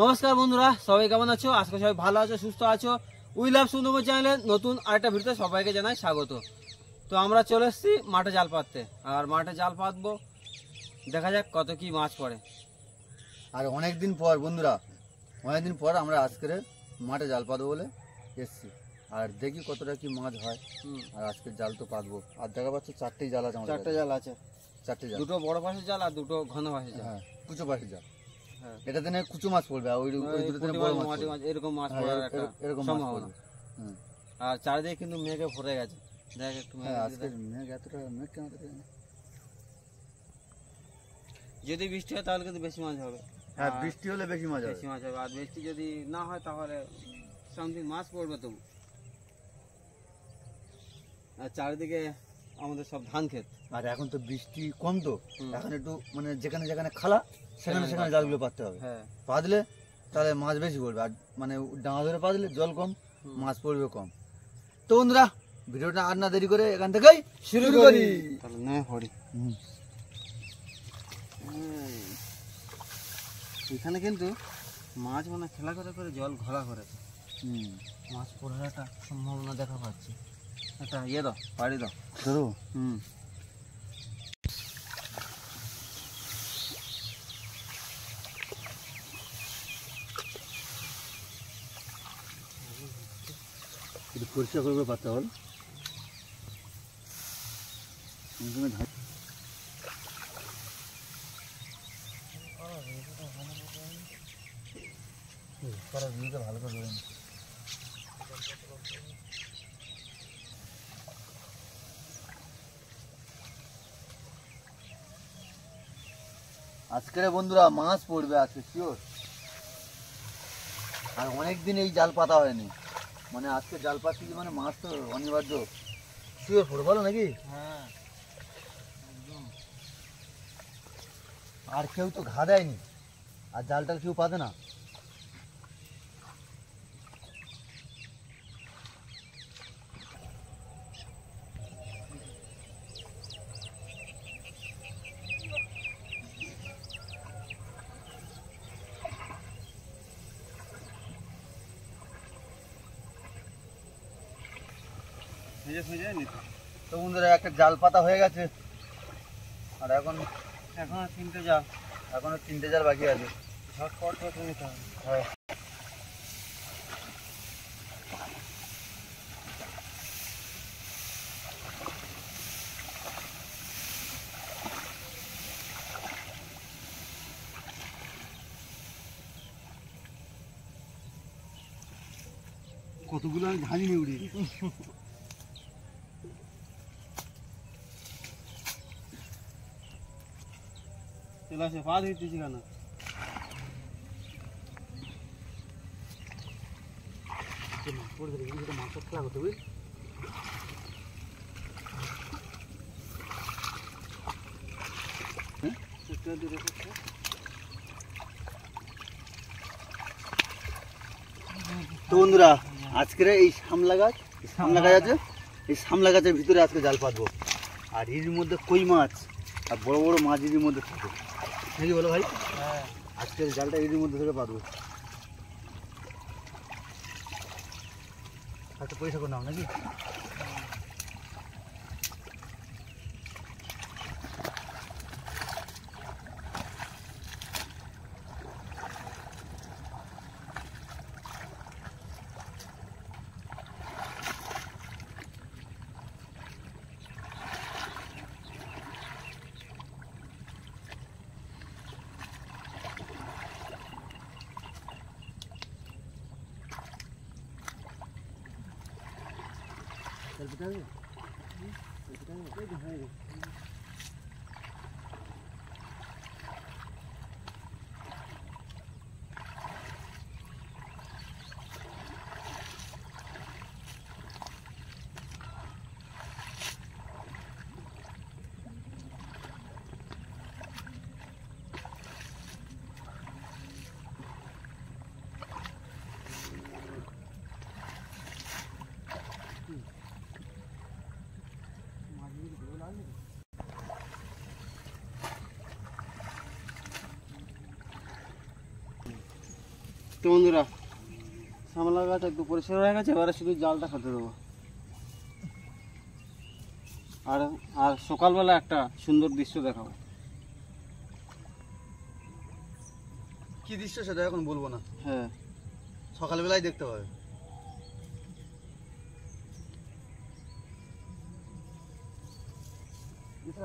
নমস্কার বন্ধুরা, সবাই কেমন আছো? আজকে সবাই ভালো আছো, সুস্থ আছো। উই লাভ সুন্দরবন চ্যানেলের নতুন আরেকটা ভিডিওতে সবাইকে জানাই স্বাগত। তো আমরা চলে এসেছি মাঠে জাল পাততে, আর মাঠে জাল পাতবো, দেখা যাক কত কি মাছ পড়ে। আর অনেকদিন পর বন্ধুরা, অনেকদিন পর আমরা আজকের মাঠে জাল পাতবো বলে এসেছি, আর দেখি কতটা কি মাছ হয়। আর আজকে জাল তো পাতবো। আর দেখা পাচ্ছে চারটেই জাল আছে, চারটে জাল আছে, চারটে জাল, দুটো বড় পাশের জাল আর দুটো ঘন পাশের জাল। হ্যাঁ, কুচো পাখির জাল। হ্যাঁ, এটাতে না কুচো মাছ পড়বে, আর ওই দুটোতে বড় মাছ পড়বে। এরকম মাছ হ্যাঁ, পড়ার একটা এরকম মাছ সম্ভাবনা। পড়বে। হুম। আর চারিদিকে কিন্তু মেঘে ভরে গেছে, দেখ একটু হ্যাঁ, আজকে মেঘ এতটা মেঘ কেন এতটা? যদি বৃষ্টি হয় তাহলে কিন্তু বেশি মাছ হবে। হ্যাঁ, বৃষ্টি হলে বেশি মাছ হবে। বেশি মাছ হবে, আর বৃষ্টি যদি না হয় তাহলে সামথিং মাছ পড়বে তবু। আর চারিদিকে আমাদের সব ধান ক্ষেত, আর এখন তো বৃষ্টি কম, তো এখন একটু মানে যেখানে যেখানে খালা সেখানে সেখানে জালগুলো পাততে হবে। হ্যাঁ, পাতলে তাহলে মাছ বেশি পড়বে, আর মানে ডাঙা ধরে পাতলে জল কম, মাছ পড়বে কম। তো বন্ধুরা, ভিডিওটা আর না দেরি করে এখান থেকেই শুরু করি। তাহলে নে হরি। এখানে কিন্তু মাছ মানে খেলা করে করে জল ঘোলা করেছে, মাছ পড়ার একটা সম্ভাবনা দেখা পাচ্ছি। একটা ইয়ে দাও, পাড়ি দাও। ধরো। একটু পরিষ্কার করবে পাতা হল। ভালো করে দেবেন। আজকের বন্ধুরা মাছ পড়বে আজকে শিওর। আর অনেকদিন এই জাল পাতা হয়নি, মানে আজকে জাল পাচ্ছি মানে মাছ তো অনিবার্য শিওর পড়বে, বলো নাকি? হ্যাঁ, আর কেউ তো ঘা দেয়নি, আর জালটাল কেউ পাতে না। তো বন্ধুরা, একটা জাল পাতা হয়ে গেছে, আর এখন তিনটে জাল, এখনো তিনটে জাল বাকি আছে। ঝটপট করে নিতে হবে। হ্যাঁ, কতগুলো আমি ঝালিনি উড়ি। চলে আসে, পা ধুইতেছি কেন? মাছের খেলা করতে বুঝলি। তো বন্ধুরা, আজকের এই সামলা গাছ আছে, এই সামলা গাছের ভিতরে আজকে জাল পাতবো। আর এর মধ্যে কই মাছ আর বড় বড় মাছ এর মধ্যে থাকে নাকি, বলো ভাই? হ্যাঁ, আজকের জালটা এর মধ্যে থেকে পাতবো। একটা পয়সা করে নাও নাকি? তো বন্ধুরা সামলা গাছ একটু পরিষ্কার হয়ে গেছে, এবারে শুধু জালটা খেতে দেবো। আর আর সকালবেলা একটা সুন্দর দৃশ্য দেখাবো। কি দৃশ্য সেটা এখন বলবো না, হ্যাঁ, সকালবেলায় দেখতে পাবে।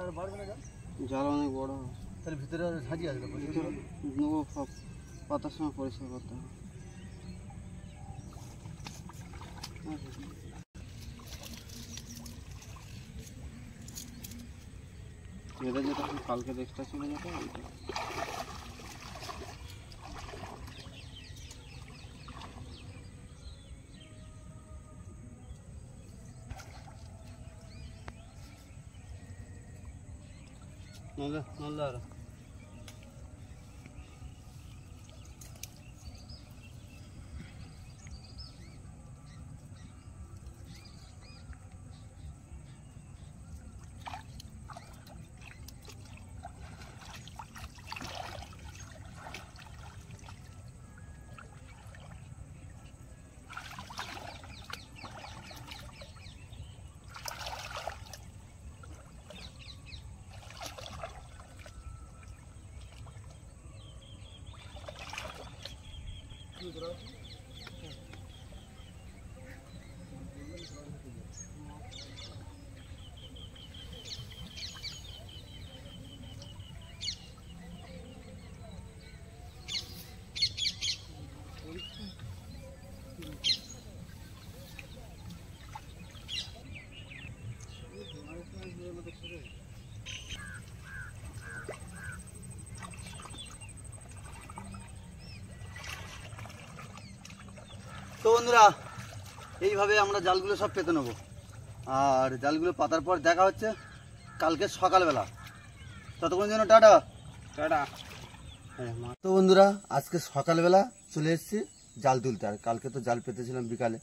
আর বাড়বে না জাল? জাল অনেক বড় হবে। তাহলে ভিতরে ঝাঁঝি আছে তো, ভিতরে নেবো, পাতার সময় পরিষ্কার করতে হবে। এটা যেটা কালকে দেখতে ছিল যেটা ওইটা। নলে নলে আর তো বন্ধুরা এইভাবে আমরা জালগুলো সব পেতে নেবো, আর জালগুলো পাতার পর দেখা হচ্ছে কালকে সকালবেলা। ততক্ষণ যেন টাটা টাটা। তো বন্ধুরা আজকে সকালবেলা চলে এসেছি জাল তুলতে, আর কালকে তো জাল পেতেছিলাম বিকালে,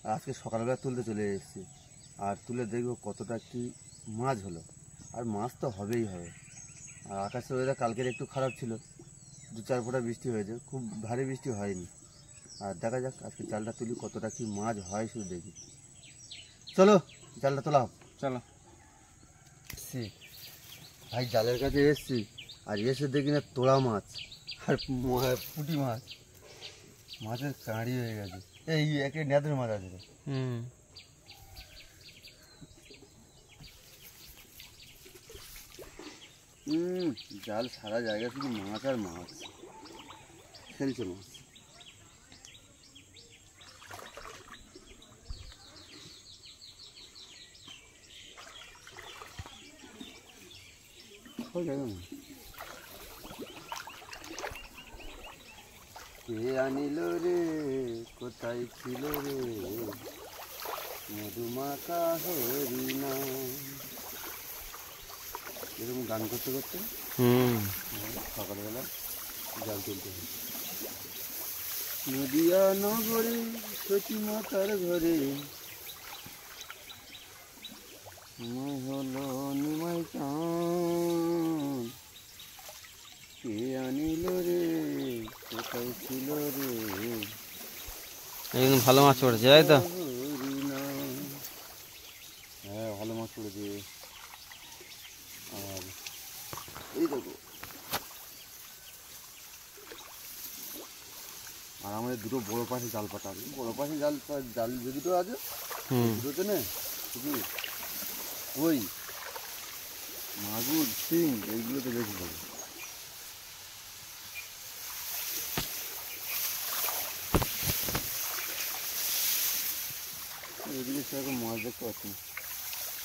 আর আজকে সকালবেলা তুলতে চলে এসেছি। আর তুলে দেখবো কতটা কি মাছ হলো, আর মাছ তো হবেই হবে। আর আকাশের ওয়েদার কালকের একটু খারাপ ছিল, 2-4 ফোঁটা বৃষ্টি হয়েছে, খুব ভারী বৃষ্টি হয়নি। আর দেখা যাক আজকে জালটা তুলি কতটা কি মাছ হয় শুধু দেখি। চলো জালটা তোলা হোক। চলো। ভাই জালের কাছে এসছি, আর এসে দেখি না তোড়া মাছ আর পুঁটি মাছ, মাছের কাঁড়ি হয়ে গেছে। এই একটা নেদের মাছ আছে রে। জাল সারা জায়গা শুধু মাছ আর মাছ, খেলছে মাছ। কে আনিল রে, কোথায় ছিল রে মধুমাখা হরিণা। এরকম গান করতে করতে সকালবেলা জাল তুলতে হবে। নদিয়া নগরে সতী মাতার ঘরে সময় হলো নিমাই চাঁদ, কে আনিল রে, কোথায় ছিল রে। একদম ভালো মাছ পড়েছে, তাই তো? হ্যাঁ ভালো মাছ পড়েছে। আর এই দেখো, আর আমাদের দুটো বড় পাশে জাল পাতা আছে, বড় পাশে জাল যে দুটো আছে দুটোতে না শুধু ওই মাগুর শিং এইগুলোতে বেশি থাকে। এদিকে সেরকম মাছ দেখতে পাচ্ছি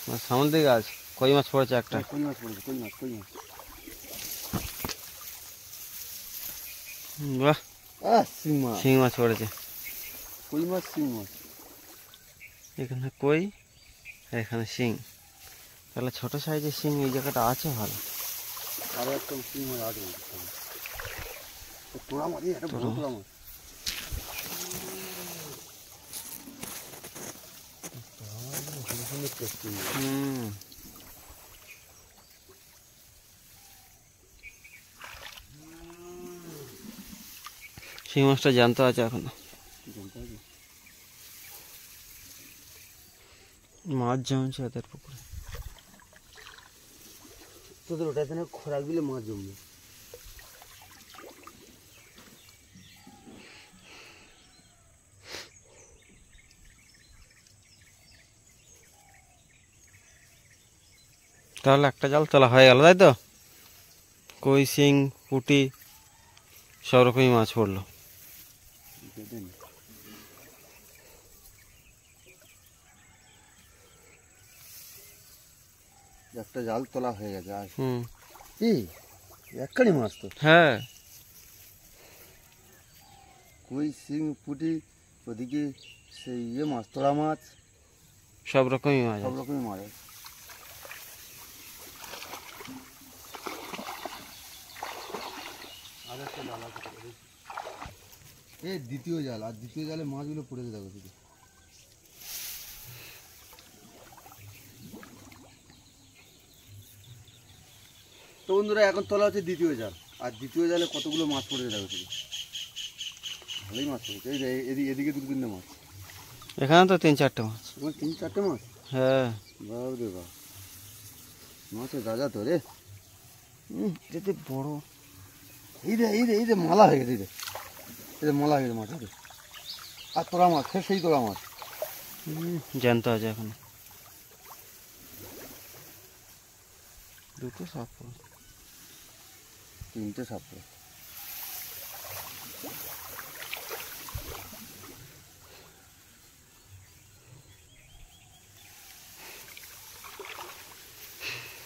না। সামনে দিকে গাছ কই মাছ পড়েছে একটা। কই মাছ পড়েছে, কই মাছ, কই মাছ। বাহ, শিং মাছ, শিং মাছ পড়েছে। কই মাছ, শিং মাছ। এখানে কই, এখানে শিং। তাহলে ছোট সাইজের শিং এই জায়গাটা আছে ভালো। আরো একটা শিং মাছ আছে, তোড়া মাছ, একটা বড় তোড়া মাছ। শিং মাছটা জ্যান্ত আছে এখনো। মাছ জমছে ওদের পুকুরে। তোদের ওটাতে না খোরাক দিলে মাছ জমবে। তাহলে একটা জাল তোলা হয়ে গেল, তাই তো? কই, শিং, পুঁটি সব রকমই মাছ পড়লো। একটা জাল তোলা হয়ে গেছে। আর হুম, কি একখানি মাছ তো। হ্যাঁ, কই, শিং, পুঁটি, ওদিকে সেই মাছ, তোলা মাছ, সব রকমই মাছ সব আছে। রকমই মাছ আছে। এই দ্বিতীয় জাল, আর দ্বিতীয় জালে মাছগুলো পড়েছে দেখো শুধু। তো বন্ধুরা এখন তোলা হচ্ছে দ্বিতীয় জাল, আর দ্বিতীয় জালে কতগুলো মাছ পড়েছে দেখো শুধু। ভালোই মাছ পড়েছে। এই যে এদিকে দু তিনটে মাছ, এখানে তো 3-4টে মাছ। তোমার 3-4টে মাছ। হ্যাঁ, বাবা রে বাবা, মাছের রাজা তো রে। যদি বড়। এই রে মালা হয়ে গেছে। এই যে মালা হয়ে গেছে মাছ। এই রে, আর তোলা মাছ, ফের সেই তোলা মাছ। জ্যান্ত আছে এখনো। দুটো সাপ পড়ে। 3টে সাপ পড়ে।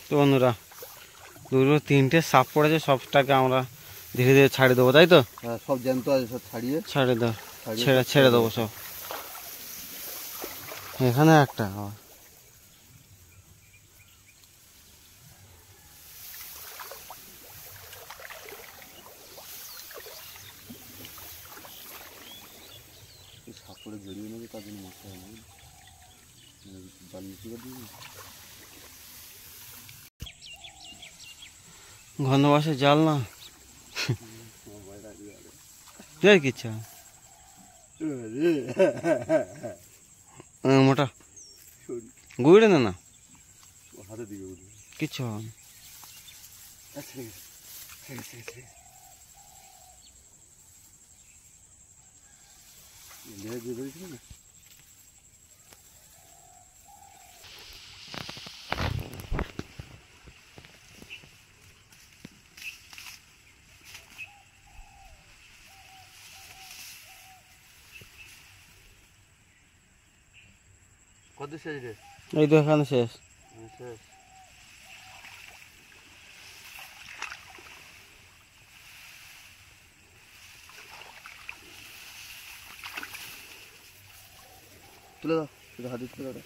তো বন্ধুরা, দুটো 3টে সাপ পড়েছে, সবটাকে আমরা ধীরে ধীরে ছাড়ে দেবো, তাই তো? হ্যাঁ, সব জ্যান্ত আছে, সব ছাড়িয়ে ছাড়ে দাও, ছাড়িয়ে ছেড়ে দেবো সব। এখানে একটা আবার। সাপ করে জড়িয়ে নেবে, তার জন্য মাছটা হয় না। জাল নিচে করে দিবি। ঘন বাসে জাল না, আর কিচ্ছু মোটা গুড়ে না, হাতে দিকে কিচ্ছু হবে না। না। কত শেষ রে? এই তো এখানে শেষ। শেষ। তুলে দাও, হাতে তুলে দাও।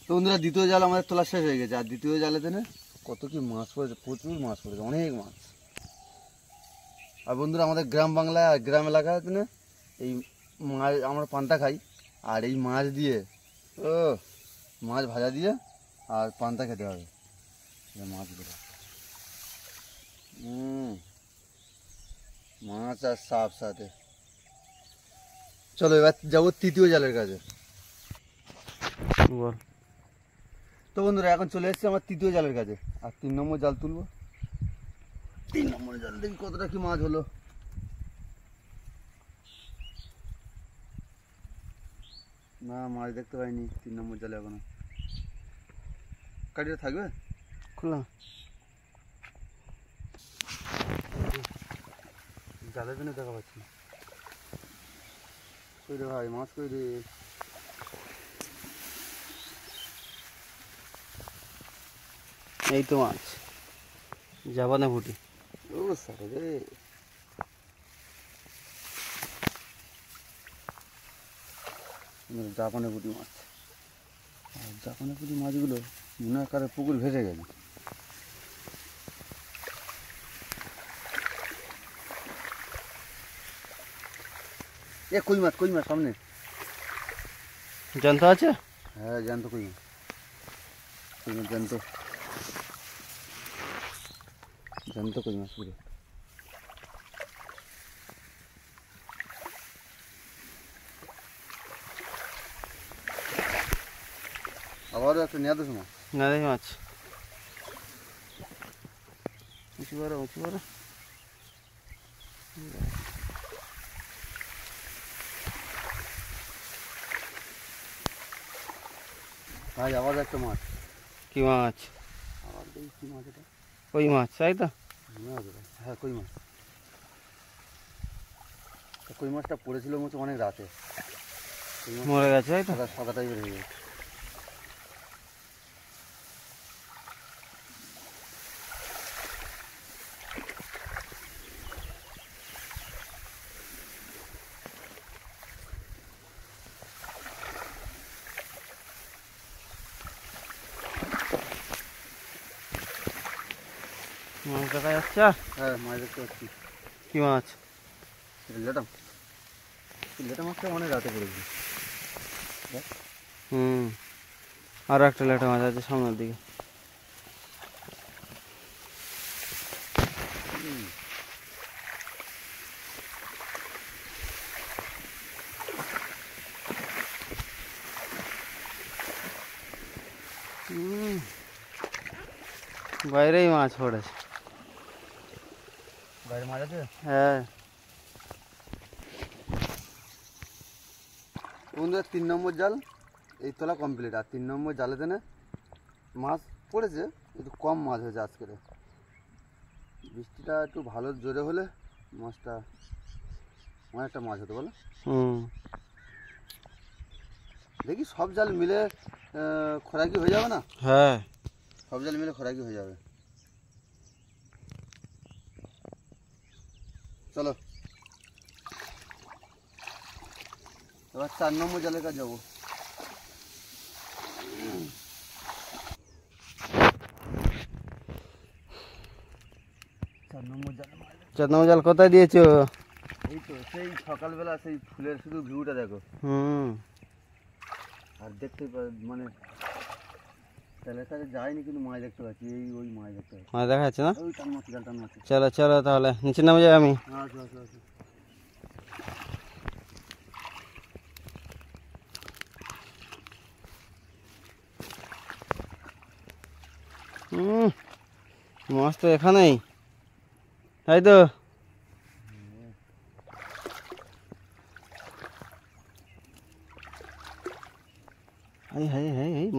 তো বন্ধুরা, দ্বিতীয় জাল আমাদের তোলা শেষ হয়ে গেছে। আর দ্বিতীয় জালেতে না কত কি মাছ পড়েছে, প্রচুর মাছ পড়েছে, অনেক মাছ। আর বন্ধুরা, আমাদের গ্রাম বাংলায় আর গ্রাম এলাকায় না এই মাছ আমরা পান্তা খাই, আর এই মাছ দিয়ে মাছ ভাজা দিয়ে আর পান্তা খেতে হবে। মাছগুলো মাছ আর সাপ সাথে। চলো এবার যাবো তৃতীয় জালের কাছে। বল। তো বন্ধুরা, এখন চলে এসেছি আমার তৃতীয় জালের কাছে, আর 3 নম্বর জাল তুলবো। 3 নম্বর জাল দেখি কতটা কি মাছ হলো। না, মাছ দেখতে পাইনি 3 নম্বর জালে এখনো। কাটিটা থাকবে খোলা জালের জন্য দেখা পাচ্ছি না। কই রে ভাই, মাছ কই রে? এই তো মাছ, যাবা না ফুটি। ও সারে রে, জাপানে পুঁটি মাছ। আর জাপানে পুঁটি মাছগুলো মনে আকারে পুকুর ভেসে গেছে। এ কই মাছ সামনে। জ্যান্ত আছে? হ্যাঁ, জ্যান্ত কই মাছ জ্যান্ত। জ্যান্ত কই মাছ পুরো। আবারও একটা নিয়ে আসো মাছ। না দেখি মাছ উঁচু করো উঁচু করো। ভাই আবার একটা মাছ। কি মাছ? আবার দেখি কি মাছ এটা। কই মাছ তাই তো? হ্যাঁ কই মাছ। কই মাছটা পড়েছিল মতো অনেক রাতে। মরে গেছে তাই তো? সাদা সাদা টাইপের হয়ে গেছে। মাছ দেখা যাচ্ছে। হ্যাঁ মাছ দেখতে পাচ্ছি। কি মাছ? এটা লেটা। লেটা মাছটা অনেক রাতে পড়েছে। আরো একটা লেটা মাছ আছে সামনের দিকে। বাইরেই মাছ পড়েছে। বাইরে মাছ আছে? হ্যাঁ বন্ধুরা 3 নম্বর জাল এই তোলা কমপ্লিট। আর 3 নম্বর জালে দেনে মাছ পড়েছে, একটু কম মাছ হয়েছে আজকের। বৃষ্টিটা একটু ভালো জোরে হলে মাছটা অনেকটা মাছ হতো বলো। দেখি সব জাল মিলে খোরাকি হয়ে যাবে না? হ্যাঁ সব জাল মিলে খোরাকি হয়ে যাবে। চলো এবার 4 নম্বর জালের কাছে যাবো। 4 নম্বর জালে মাছ। 4 নম্বর জাল কোথায় দিয়েছো? এই তো সেই সকালবেলা সেই ফুলের শুধু ভিউটা দেখো। আর দেখতে মানে তেলের কাছে যায়নি কিন্তু মাছ দেখতে পাচ্ছি। এই ওই মাছ দেখতে পাচ্ছি। মাছ দেখা যাচ্ছে না? ওই টান মাছ জাল টান মাছ। চলো চলো তাহলে নিচে নামে যাই আমি। আসো আসো আসো। মাছ তো এখানেই তাই তো?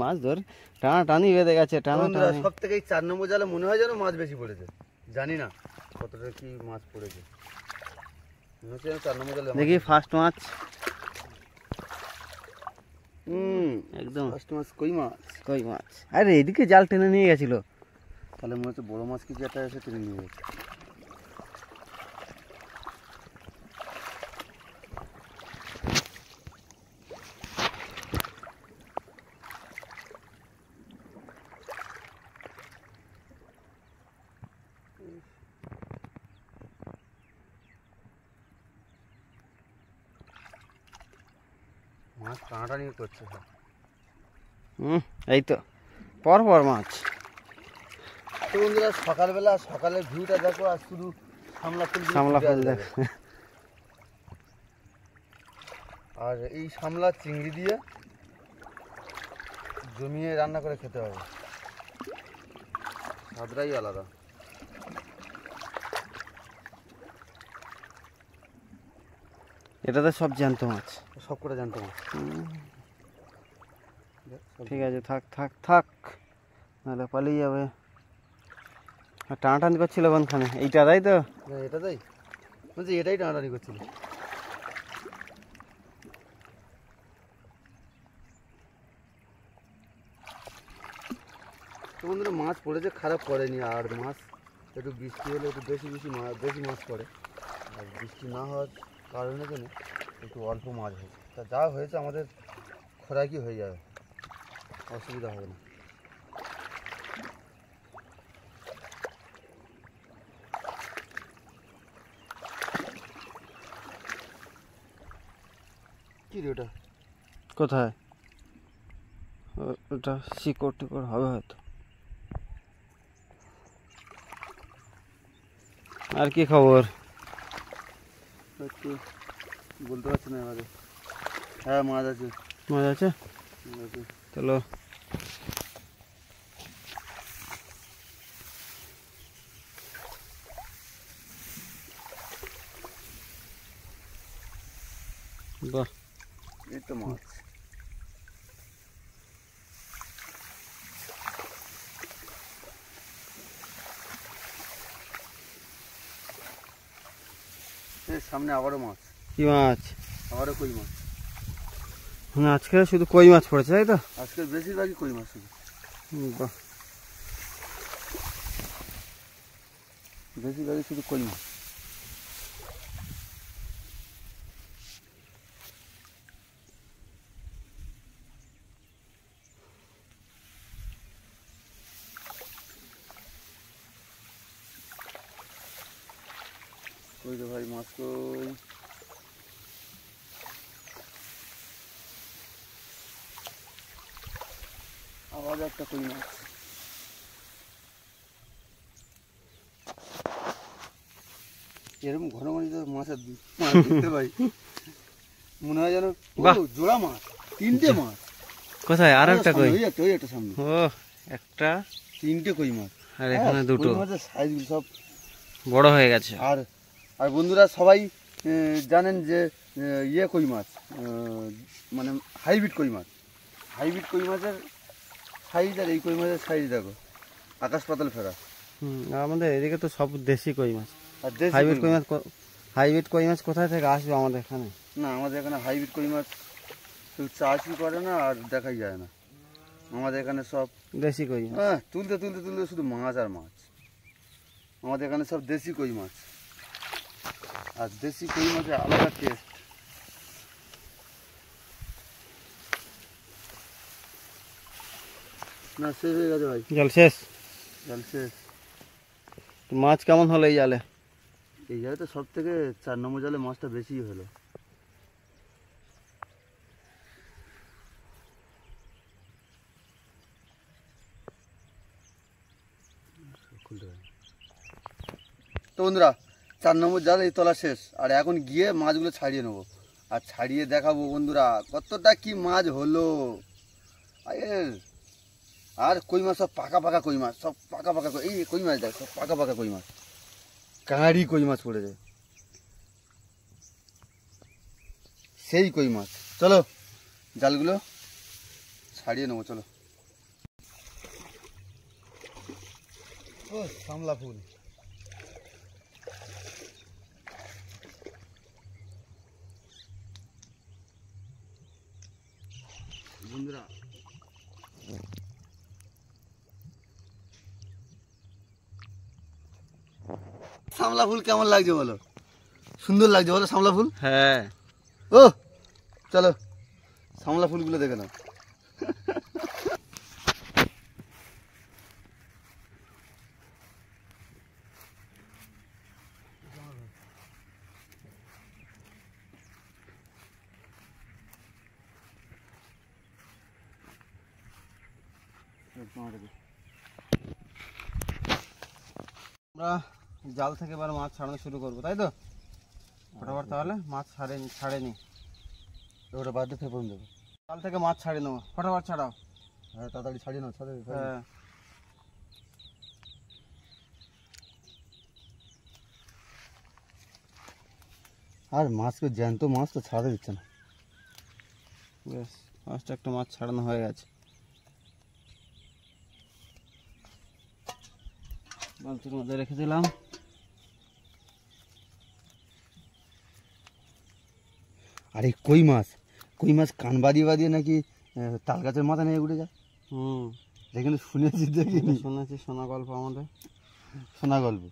মাছ ধর টানা টানি বেঁধে গেছে টানা টানি। সব থেকে 4 নম্বর জালে মনে হয় যেন মাছ বেশি পড়েছে। জানি না কতটা কি মাছ পড়েছে। মনে হচ্ছে 4 নম্বর জালে দেখি ফার্স্ট মাছ। একদম ফার্স্ট মাছ কই মাছ। কই মাছ। আরে এদিকে জাল টেনে নিয়ে গেছিল। তাহলে মনে হচ্ছে বড় মাছ কিছু একটা এসে টেনে নিয়ে গেছে। মাছ টানাটানি করছে সব। এই তো পর পর মাছ। তো বন্ধুরা সকালবেলা সকালের ভিউটা দেখো আর শুধু সামলা ফুল দেখ। আর এই সামলা চিংড়ি দিয়ে জমিয়ে রান্না করে খেতে হবে, স্বাদটাই আলাদা। এটাতে সব জ্যান্ত মাছ। সব করে জানতো মাছ। ঠিক আছে থাক থাক থাক নাহলে পালিয়ে যাবে। আর টানাটানি করছিল কোনখানে? এইটা তাই তো? এটা তাই বলছি, এটাই টানাটানি করছিল। তো বন্ধুরা মাছ পড়েছে, খারাপ পড়েনি। আর মাছ একটু বৃষ্টি হলে একটু বেশি মাছ পড়ে। আর বৃষ্টি না হওয়ার কারণে জন্য একটু অল্প মাছ হয়েছে। তা যা হয়েছে আমাদের খোরাকি হয়ে যাবে, অসুবিধা হবে না। কি রে ওটা? কোথায়? ওটা শিকড় টিকড় হবে হয়তো। আর কি খবর? একটু বলতে পারছি না এবারে। হ্যাঁ মাছ আছে, মাছ আছে, মাছ আছে। চলো। বাহ, এই তো মাছ। এর সামনে আবারও মাছ, কি মাছ? আবারও কই মাছ। মানে আজকে শুধু কই মাছ পড়েছে, তাই তো? আজকে বেশিরভাগই কই মাছ শুধু, বাহ, বেশিরভাগই শুধু কই মাছ। কই রে ভাই মাছ কই? আবার একটা কই মাছ। এরকম ঘন ঘন তো মাছ দেখতে পাই, মনে হয় যেন বাহ। জোড়া মাছ, তিনটে মাছ। কোথায়? আর একটা কই? ওই একটা সামনে ও, একটা, তিনটে কই মাছ। আর এখানে দুটো। কই মাছের সাইজগুলো সব বড় হয়ে গেছে। আর আর বন্ধুরা সবাই জানেন যে ইয়ে কই মাছ, মানে হাইব্রিড কই মাছ। হাইব্রিড কই মাছের সাইজ আর এই কই মাছের সাইজ দেখো, আকাশ পাতাল ফেরা। আমাদের এদিকে তো সব দেশি কই মাছ। আর দেশি হাইব্রিড কই কই মাছ, মাছ, হাইব্রিড কই মাছ কোথায় থেকে আসবে আমাদের এখানে? না আমাদের এখানে হাইব্রিড কই মাছ কেউ চাষই করে না আর দেখাই যায় না। আমাদের এখানে সব দেশি কই মাছ। তুলতে তুলতে তুলতে শুধু মাছ আর মাছ। আমাদের এখানে সব দেশি কই মাছ, আর দেশি কই মাছের আলাদা টেস্ট। না শেষ হয়ে গেছে ভাই, জল শেষ? জল শেষ। তো মাছ কেমন হলো এই জালে? এই জায়গায় তো সব থেকে 4 নম্বর জালে মাছটা বেশি হলো। তো বন্ধুরা 4 নম্বর জাল এই তোলা শেষ, আর এখন গিয়ে মাছগুলো ছাড়িয়ে নেবো আর ছাড়িয়ে দেখাবো বন্ধুরা কতটা কি মাছ হলো। আর কই মাছ সব পাকা পাকা কই মাছ, সব পাকা পাকা এই কই মাছ দেখ, সব পাকা পাকা কই মাছ, কাঁড়ি কই মাছ পড়েছে, সেই কই মাছ। চলো জালগুলো ছাড়িয়ে নেবো, চলো। ও সামলা ফুল, বন্ধুরা সামলা ফুল কেমন লাগছে বলো? সুন্দর লাগছে বলো সামলা ফুল? হ্যাঁ। ও চলো সামলা ফুলগুলো দেখে নাও। আমরা জাল থেকে এবার মাছ ছাড়ানো শুরু করবো, তাই তো? ফটাফট তাহলে মাছ ছাড়েনি। ওটা বাদ দিয়ে ফেপন দেবো। জাল থেকে মাছ ছাড়িয়ে নেবো, ফটাফট ছাড়াও। হ্যাঁ তাড়াতাড়ি ছাড়িয়ে নাও, ছাড়িয়ে হ্যাঁ। আর মাছকে জ্যান্ত মাছ তো ছাড়া দিচ্ছে না। বেশ, ফার্স্ট একটা মাছ ছাড়ানো হয়ে গেছে। বালতির মধ্যে রেখে দিলাম। আর এই কই মাছ কান বাদিয়ে বাদিয়ে নাকি তাল গাছের মাথা নিয়ে উঠে যায়। যেখানে শুনেছি দেখিনি, শুনেছি, শোনা গল্প আমাদের, শোনা গল্প।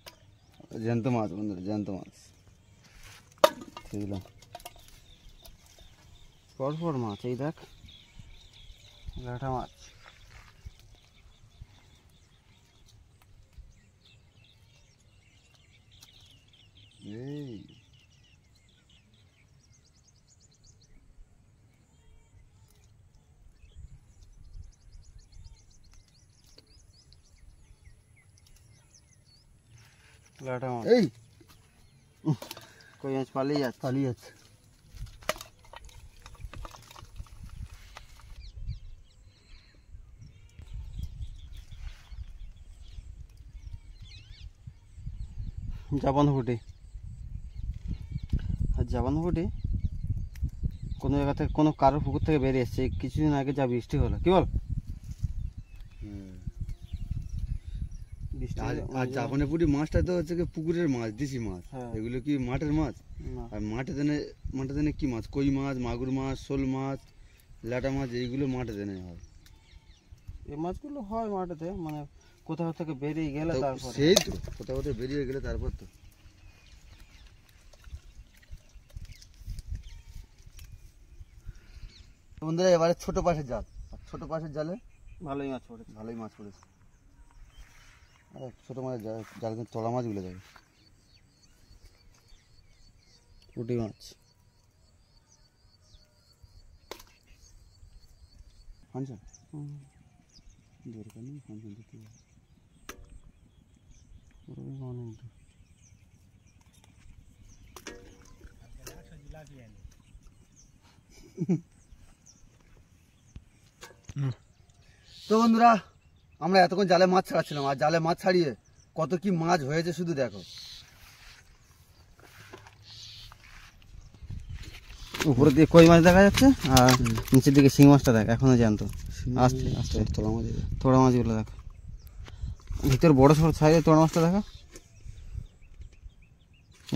জ্যান্ত মাছ বন্ধুরা, জ্যান্ত মাছ দিলাম। পরপর মাছ, এই দেখ ল্যাটা মাছ। এই ল্যাটা মাছ। এই কই মাছ পালিয়ে যাচ্ছে। পালিয়ে যাচ্ছে। জাপান ফুটি, আর জাপান ফুটি কোনো জায়গা থেকে কোনো কারোর পুকুর থেকে বেরিয়ে এসছে কিছুদিন আগে, যা বৃষ্টি হলো, কি বল? বৃষ্টি আর জাপানে পুটি মাছটা তো হচ্ছে পুকুরের মাছ, দেশি মাছ। হ্যাঁ। এগুলো কি মাঠের মাছ? না। আর মাঠে দেনে কি মাছ? কই মাছ, মাগুর মাছ, শোল মাছ, ল্যাটা মাছ, এইগুলো মাঠে দেনে হয়। এই মাছগুলো হয় মাঠেতে, মানে কোথাও থেকে বেরিয়ে গেলে তারপর। সেই তো কোথাও বেরিয়ে গেলে তারপর তো। বন্ধুরা এবারে ছোট পাশের জাল, আর ছোট পাশের জালে ভালোই মাছ পড়েছে। ভালোই মাছ পড়েছে। আর ছোট মাছের জাল কিন্তু চড়া মাছগুলো যাবে। পুঁটি মাছ ফাংশন দরকার নেই, ফাংশন দিতে হবে। তো বন্ধুরা আমরা এতক্ষণ জালে মাছ ছাড়াচ্ছিলাম, আর জালে মাছ ছাড়িয়ে কত কি মাছ হয়েছে শুধু দেখো। উপরের দিকে কই মাছ দেখা যাচ্ছে, আর নিচের দিকে শিং মাছটা দেখ এখনো জ্যান্ত। আস্তে আস্তে তোলা মাছ, তোড়া মাছগুলো দেখো, ভিতর বড় সড়ো সাইজের তোড়া মাছটা দেখা।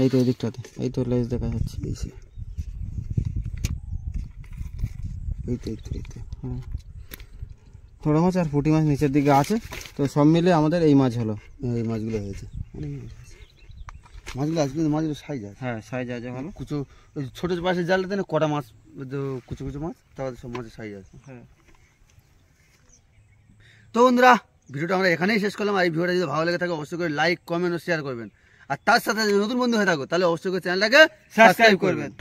এই তো এই দিকটাতে, এই তো লেজ দেখা যাচ্ছে। এই তো এই তো এই তো হ্যাঁ, তোড়া মাছ আর পুঁটি মাছ নিচের দিকে আছে। তো সব মিলে আমাদের এই মাছ হলো। এই মাছগুলো হয়েছে, অনেক মাছ হয়েছে। মাছগুলো আছে কিন্তু মাছগুলো সাইজ আছে। হ্যাঁ, সাইজ আছে ভালো। কুচো ওই ছোটো পাশের জালটাতে না কটা মাছ, কুচো কুচো মাছ, তাহলে সব মাছের সাইজ আছে। হ্যাঁ। তো বন্ধুরা ভিডিওটা আমরা এখানেই শেষ করলাম। আর এই ভিডিওটা যদি ভালো লেগে থাকে অবশ্যই করে লাইক, কমেন্ট ও শেয়ার করবেন। আর তার সাথে যদি নতুন বন্ধু হয়ে থাকো তাহলে অবশ্যই করে চ্যানেলটাকে সাবস্ক্রাইব করবেন।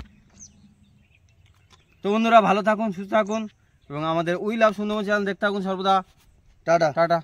তো বন্ধুরা ভালো থাকুন, সুস্থ থাকুন, এবং আমাদের উই লাভ সুন্দরবন চ্যানেল দেখতে থাকুন সর্বদা। টাটা। টাটা।